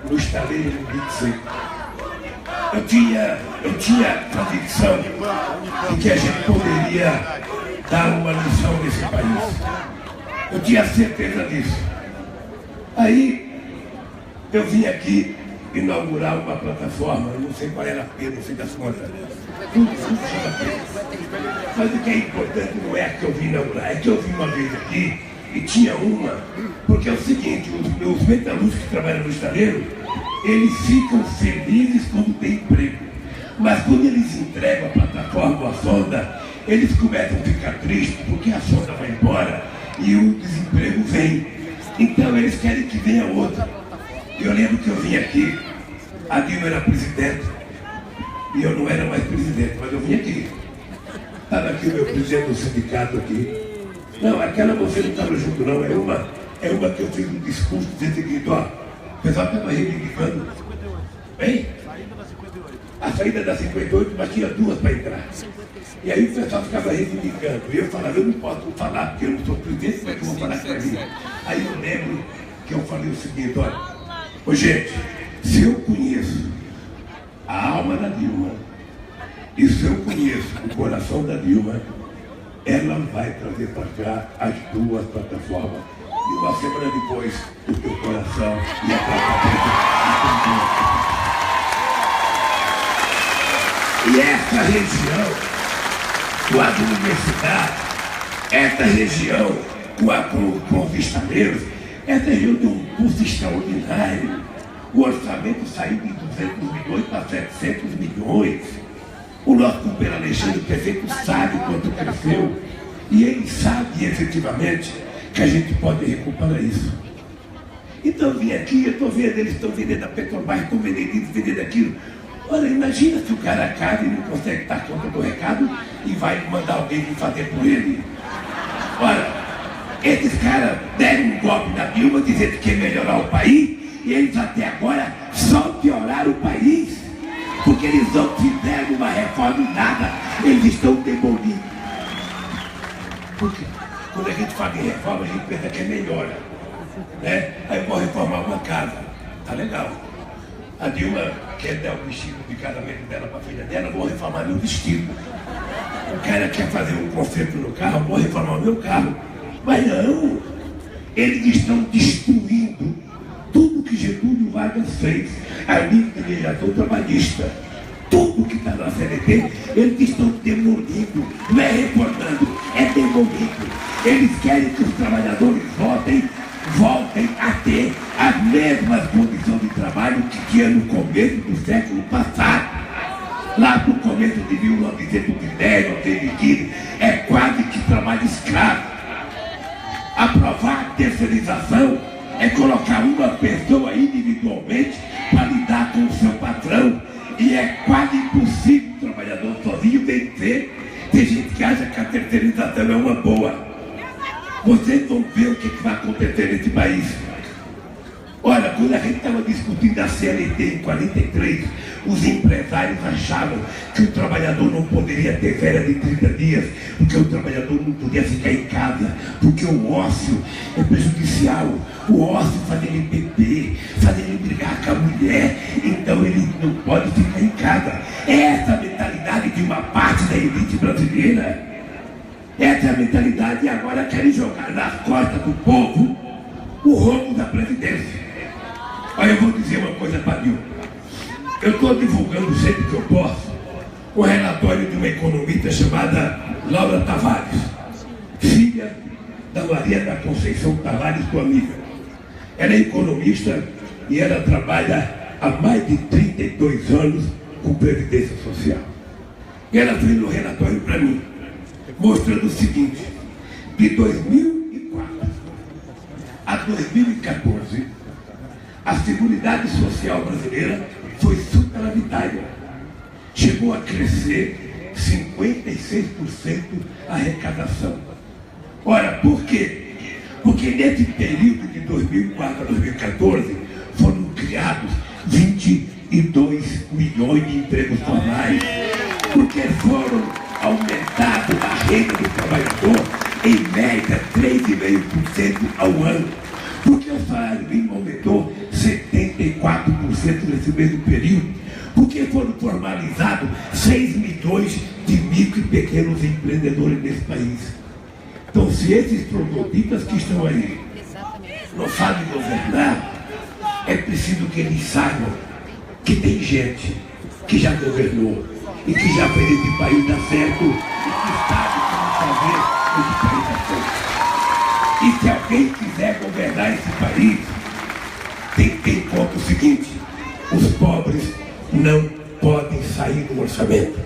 no estaleiro de 25. Eu tinha convicção de que a gente poderia dar uma lição nesse país. Eu tinha certeza disso. Aí eu vim aqui inaugurar uma plataforma, eu não sei qual era a pena, não sei das contas. Tudo chama pena. Mas o que é importante não é a que eu vim inaugurar, é que eu vim uma vez aqui e tinha uma, porque é o seguinte, os metalúrgicos que trabalham no estaleiro, eles ficam felizes quando tem emprego. Mas quando eles entregam a plataforma ou a sonda, eles começam a ficar tristes porque a sonda vai embora e o desemprego vem. Então eles querem que venha outra. Eu lembro que eu vim aqui, a Dilma era presidente, e eu não era mais presidente, mas eu vim aqui. Estava aqui o meu presidente do sindicato aqui. Não, aquela você não estava junto não, é uma que eu fiz um discurso dizendo o seguinte, ó, o pessoal estava reivindicando. Hein? A saída da 58, mas tinha duas para entrar. E aí o pessoal ficava reivindicando. E eu falava, eu não posso falar porque eu não sou presidente, como é que eu vou falar com ele? Aí eu lembro que eu falei o seguinte, olha, ô gente, se eu conheço a alma da Dilma, e se eu conheço o coração da Dilma, ela vai trazer para cá as duas plataformas. E uma semana depois, o teu coração e a plataforma. E essa região, com as universidades, essa região com os estaleiros, essa região tem um custo extraordinário. O orçamento saiu de 200 milhões para 700 milhões. O nosso companheiro Alexandre, o prefeito, sabe quanto cresceu. E ele sabe efetivamente que a gente pode recuperar isso. Então eu vim aqui, eu estou vendo, eles estão vendendo a Petrobras, estão vendendo isso, vendendo aquilo. Olha, imagina se o cara cai e não consegue dar conta do recado e vai mandar alguém vir fazer por ele. Olha, esses caras deram um golpe na Dilma dizendo que ia melhorar o país e eles até agora só pioraram o país, porque eles não fizeram uma reforma em nada, eles estão demolindo. Porque quando a gente fala em reforma, a gente pensa que é melhora. né? Aí eu vou reformar uma casa, tá legal. A Dilma quer dar o vestido de casamento dela para a filha dela, eu vou reformar meu vestido. O cara quer fazer um conserto no carro, eu vou reformar o meu carro. Mas não, eles estão destruindo tudo que Getúlio Vargas fez, a nível de legislação trabalhista. Tudo que está na CLT, eles estão demolindo, não é reformando, é demolindo. Eles querem que os trabalhadores voltem a ter as mesmas condições de trabalho que tinha no começo do século passado. Lá no começo de 1910, 1915, é quase que trabalho escravo. Aprovar a terceirização é colocar uma pessoa individualmente para lidar com o seu patrão. E é quase impossível o trabalhador sozinho vencer. Tem gente que acha que a terceirização é uma boa. Vocês vão ver o que vai acontecer nesse país. Olha, quando a gente estava discutindo a CLT em 43, os empresários achavam que o trabalhador não poderia ter férias de 30 dias, porque o trabalhador não podia ficar em casa, porque o ócio é prejudicial. O ócio faz ele beber, faz ele brigar com a mulher, então ele não pode ficar em casa. É essa a mentalidade de uma parte da elite brasileira. Essa é a mentalidade, e agora querem jogar nas costas do povo o rombo da Previdência. Olha, eu vou dizer uma coisa para Dilma. Eu estou divulgando sempre que eu posso o relatório de uma economista chamada Laura Tavares, filha da Maria da Conceição Tavares, tua amiga. Ela é economista e ela trabalha há mais de 32 anos com Previdência Social. E ela fez um relatório para mim, mostrando o seguinte: de 2004 a 2014, a Seguridade Social brasileira foi superavitária. Chegou a crescer 56% a arrecadação. Ora, por quê? Porque nesse período de 2004 a 2014 foram criados 22 milhões de empregos formais, porque foram aumentados a renda do trabalhador em média 3,5% ao ano, porque o salário mínimo aumentou 74% nesse mesmo período, porque foram formalizados 6 milhões de micro e pequenos empreendedores nesse país. Então, se esses trogloditas que estão aí não sabem governar, é preciso que eles saibam que tem gente que já governou e que já fez esse país dar certo e que sabe como fazer esse país dar certo. E se alguém quiser governar esse país, tem que ter em conta o seguinte: os pobres não podem sair do orçamento.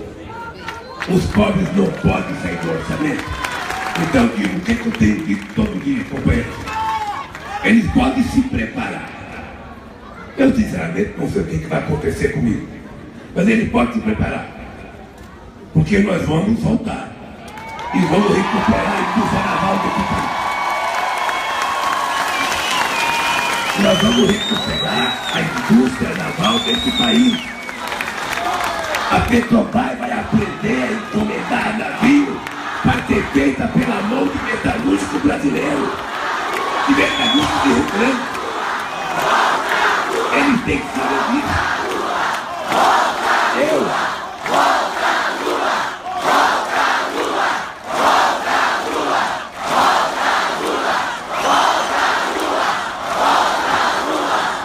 Os pobres não podem sair do orçamento. Então, digo, o que eu tenho dito todo dia, companheiros? Eles podem se preparar. Eu, sinceramente, não sei o que vai acontecer comigo, mas eles podem se preparar, porque nós vamos voltar e vamos recuperar a indústria naval desse país. Nós vamos recuperar a indústria naval desse país. A Petrobras vai aprender a encomendar navio para ser feita pela mão de metalúrgico brasileiro, de metalúrgico de Rio Grande. Eles têm que saber disso.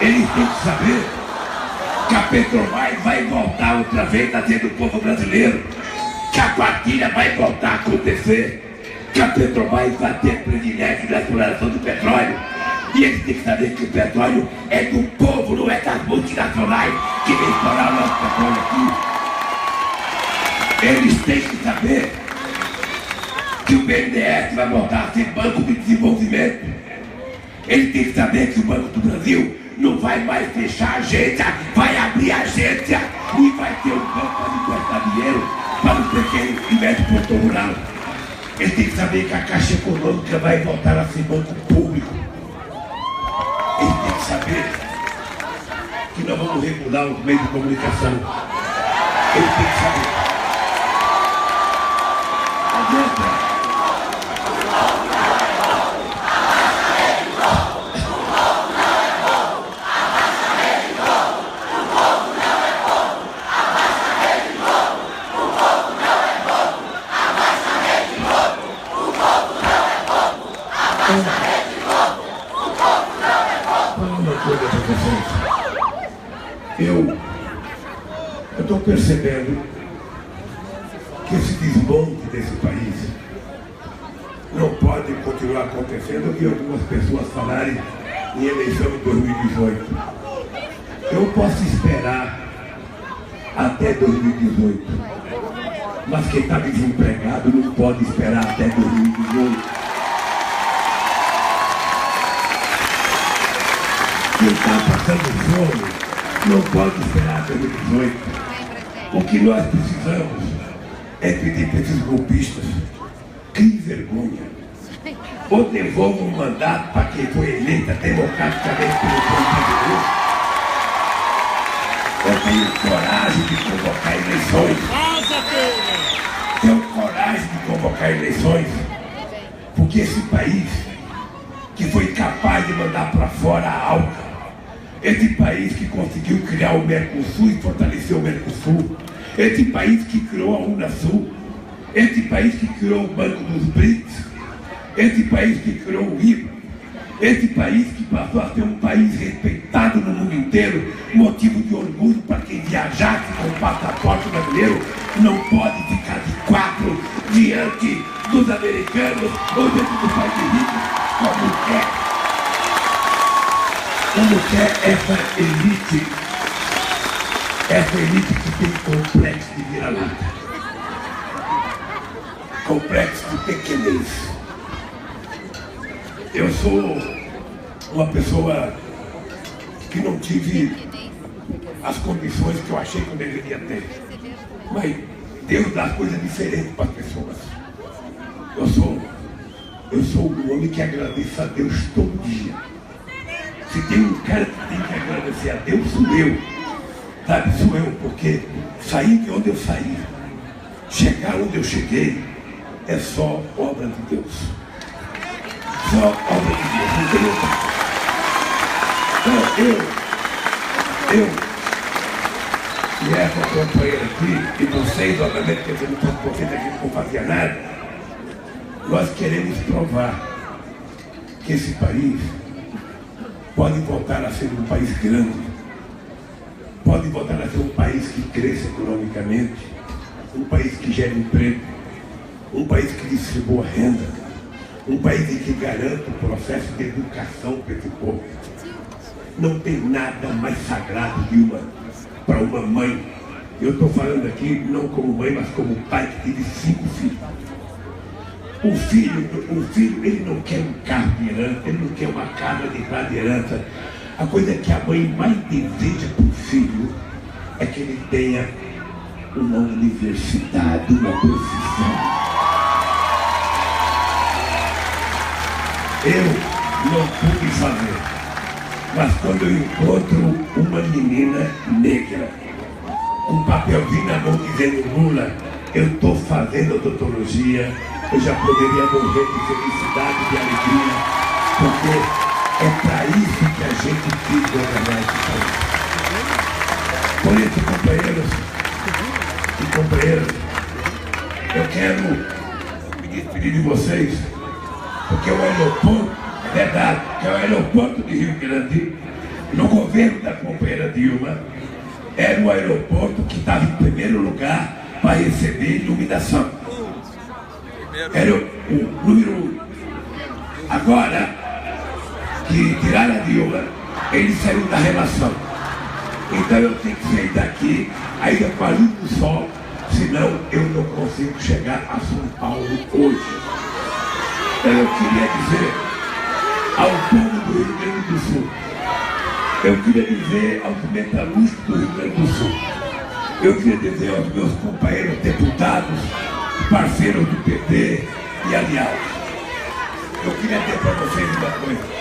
Eles têm que saber que a Petrobras vai voltar outra vez a ser do povo brasileiro, que a partilha vai voltar a acontecer, que a Petrobras vai ter privilégio na exploração do petróleo. E eles têm que saber que o petróleo é do povo, não é das multinacionais que vem explorar o nosso petróleo aqui. Eles têm que saber que o BNDES vai voltar a ser Banco de Desenvolvimento. Eles têm que saber que o Banco do Brasil não vai mais fechar a agência, vai abrir a agência e vai ter um banco para emprestar dinheiro para o pequeno e médio produtor rural. Eles têm que saber que a Caixa Econômica vai voltar a ser banco público. Eles têm que saber que nós vamos regular os meios de comunicação. Eles têm que saber. Adianta. percebendo que esse desmonte desse país não pode continuar acontecendo e algumas pessoas falarem em eleição em 2018. Eu posso esperar até 2018, mas quem está desempregado não pode esperar até 2018. Quem está passando fome não pode esperar até 2018. O que nós precisamos é pedir para esses golpistas: crie vergonha, ou devolvam o mandato para quem foi eleita democraticamente pelo povo brasileiro. Eu tenho coragem de convocar eleições. Tenho coragem de convocar eleições, porque esse país que foi capaz de mandar para fora a ALCA, esse país que conseguiu criar o Mercosul e fortalecer o Mercosul, esse país que criou a Unasul, esse país que criou o Banco dos BRICS, esse país que criou o IVA, esse país que passou a ser um país respeitado no mundo inteiro, motivo de orgulho para quem viajasse com o passaporte brasileiro, não pode ficar de quatro diante dos americanos ou diante do país rico, como quer essa elite que tem complexo de vira-lata, complexo de pequenez. Eu sou uma pessoa que não tive as condições que eu achei que eu deveria ter, mas Deus dá coisas diferentes para as pessoas. Eu sou um homem que agradece a Deus todo dia. Se tem um cara que tem que agradecer a Deus, sou eu. Sabe, sou eu, porque sair de onde eu saí, chegar onde eu cheguei, é só obra de Deus. Só obra de Deus, não tem outra. Então, e essa companheira aqui, e vocês, obviamente, que eu não estou contente aqui, não fazia nada, nós queremos provar que esse país pode voltar a ser um país grande, pode voltar a ser um país que cresça economicamente, um país que gere emprego, um país que distribua renda, um país que garanta o processo de educação para esse povo. Não tem nada mais sagrado para uma mãe. Eu estou falando aqui não como mãe, mas como pai que teve 5 filhos. O filho, ele não quer um carro de herança, ele não quer uma casa de herança. A coisa que a mãe mais deseja para o filho é que ele tenha uma universidade, uma profissão. Eu não pude fazer, mas quando eu encontro uma menina negra, com um papelzinho na mão dizendo Lula, eu estou fazendo odontologia, eu já poderia morrer de felicidade, de alegria, porque é para isso que a gente quis governar esse país. Por isso, companheiros e companheiras, eu quero me despedir de vocês, porque o aeroporto, é verdade, que é o aeroporto de Rio Grande, no governo da companheira Dilma, era o aeroporto que estava em primeiro lugar para receber iluminação. Era o número 1. Agora que tiraram a Dilma, ele saiu da relação. Então eu tenho que sair daqui, ainda com a luz do sol, senão eu não consigo chegar a São Paulo hoje. Então eu queria dizer ao povo do Rio Grande do Sul, eu queria dizer aos metalúrgicos do Rio Grande do Sul, eu queria dizer aos meus companheiros deputados, parceiros do PT e aliados, eu queria dizer para vocês uma coisa.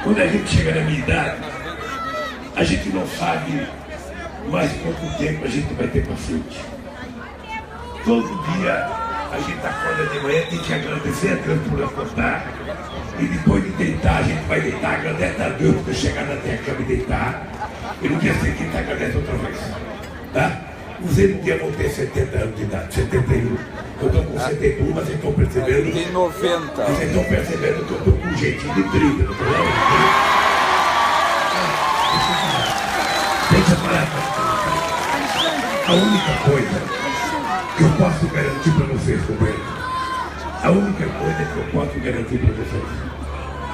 Quando a gente chega na minha idade, a gente não sabe mais quanto tempo a gente vai ter paciente. Todo dia a gente acorda de manhã, tem que agradecer a Deus por acordar. E depois de deitar, a gente vai deitar, agradece a Deus por chegar na terra e deitar. E no dia seguinte agradece outra vez. Tá? Vocês um dia vão ter 70 anos de idade, 71. Eu estou com 71, mas vocês estão percebendo. Tem 90. Vocês estão percebendo que eu estou com um jeitinho de 30, não estou? Deixa eu falar A única coisa que eu posso garantir para vocês, companheiros, a única coisa que eu posso garantir para vocês,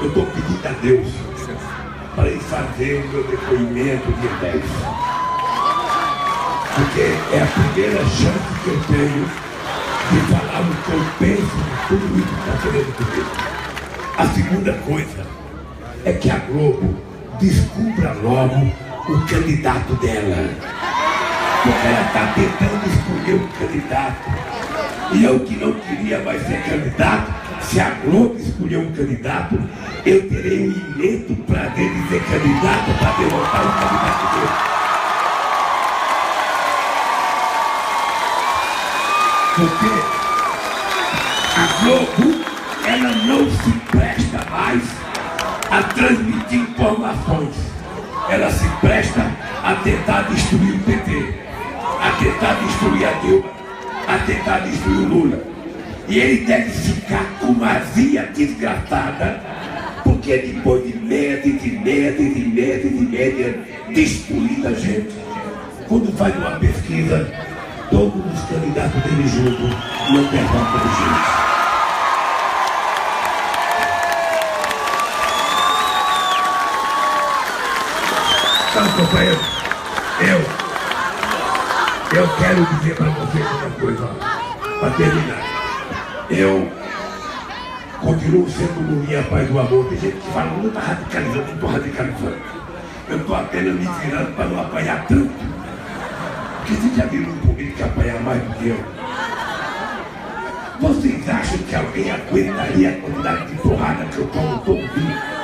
eu estou pedindo a Deus para ir fazer o meu depoimento de 10. Porque é a primeira chance que eu tenho de falar o que eu penso de tudo isso que está querendo comigo. A segunda coisa é que a Globo descubra logo o candidato dela. Porque ela está tentando escolher um candidato. E eu que não queria mais ser candidato, se a Globo escolher um candidato, eu terei o imenso prazer de ser candidato para derrotar o candidato dele. Porque a Globo, ela não se presta mais a transmitir informações. Ela se presta a tentar destruir o PT, a tentar destruir a Dilma, a tentar destruir o Lula. E ele deve ficar com uma azia desgraçada, porque depois de meses destruindo a gente, quando faz uma pesquisa, todos os candidatos dele juntos não perguntam a gente. Então, companheiro, eu quero dizer para vocês uma coisa, para terminar. Eu continuo sendo Lulinha Paz do Amor. Tem gente que fala, não está radicalizando, não estou radicalizando. Eu estou apenas me tirando para não apanhar tanto. Porque vocês já viram um político apanhar mais do que eu? Vocês acham que alguém aguentaria a quantidade de porrada que eu tomo todo dia?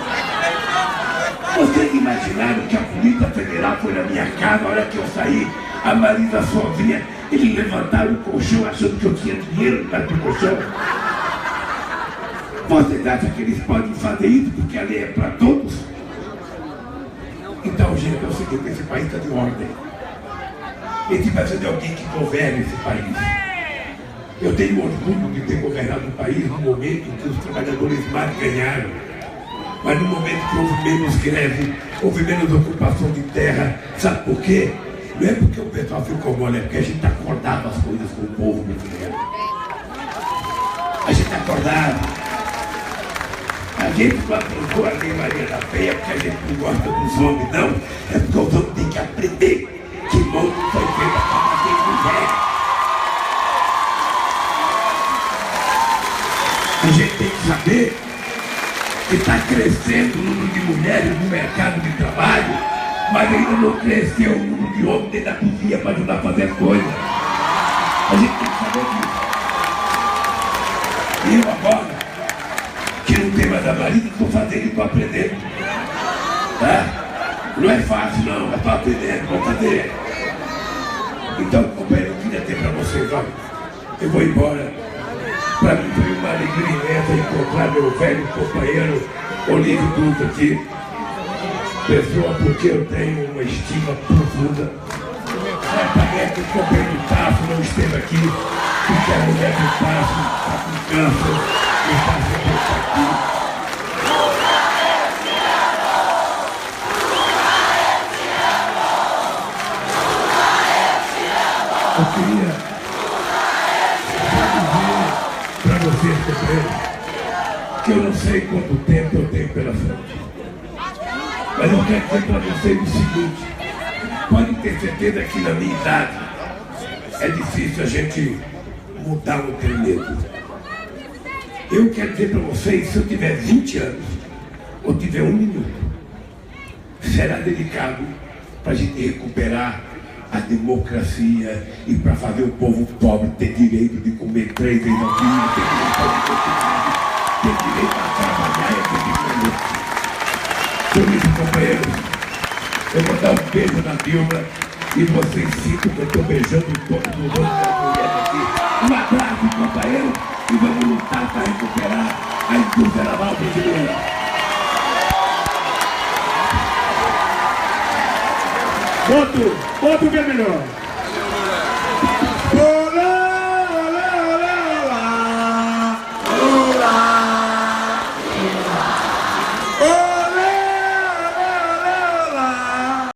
Vocês imaginaram que a Polícia Federal foi na minha casa, a hora que eu saí, a Marisa sozinha, eles levantaram o colchão achando que eu tinha dinheiro embaixo do colchão? Vocês acham que eles podem fazer isso porque a lei é para todos? Então, gente, é o seguinte, esse país está de ordem. Esse vai ser de alguém que governe esse país. Eu tenho orgulho de ter governado o país no momento em que os trabalhadores mais ganharam. Mas no momento que houve menos greve, houve menos ocupação de terra. Sabe por quê? Não é porque o pessoal ficou mole, é porque a gente está acordado as coisas com o povo brasileiro. A gente está acordado. A gente não aprovou a Lei Maria da Penha porque a gente não gosta dos homens, não. É porque os homens têm que aprender que mundo foi feito para bater mulher. A gente tem que saber que está crescendo o número de mulheres no mercado de trabalho, mas ainda não cresceu o número de homens dentro da cozinha para ajudar a fazer as coisas. A gente tem que saber disso. E eu agora, que não tem mais a marido, estou fazendo e estou aprendendo. Tá? Não é fácil não, mas estou aprendendo, vou fazer. Então, companheiro, eu queria ter para vocês, olha, eu vou embora. Para mim foi uma alegria imensa encontrar meu velho companheiro Olívio Dutra aqui. Pessoa porque eu tenho uma estima profunda. Certamente o companheiro Tasso não esteve aqui, porque a mulher do Tasso está com câncer e está sempre aqui. Eu queria para vocês, companheiros, que eu não sei quanto tempo eu tenho pela frente. Mas eu quero dizer para vocês o seguinte: podem ter certeza que na minha idade é difícil a gente mudar o treinamento. Eu quero dizer para vocês, se eu tiver 20 anos ou tiver 1 minuto, será dedicado para a gente recuperar a democracia e para fazer o povo pobre ter direito de comer 3 vezes ao dia, ter direito a trabalhar e a ter direito. Por isso, companheiros, eu vou dar um beijo na Dilma e vocês sintam que eu estou beijando todos os outros mulheres aqui. Um abraço, companheiro, e vamos lutar para recuperar a indústria naval brasileira. Outro que é melhor.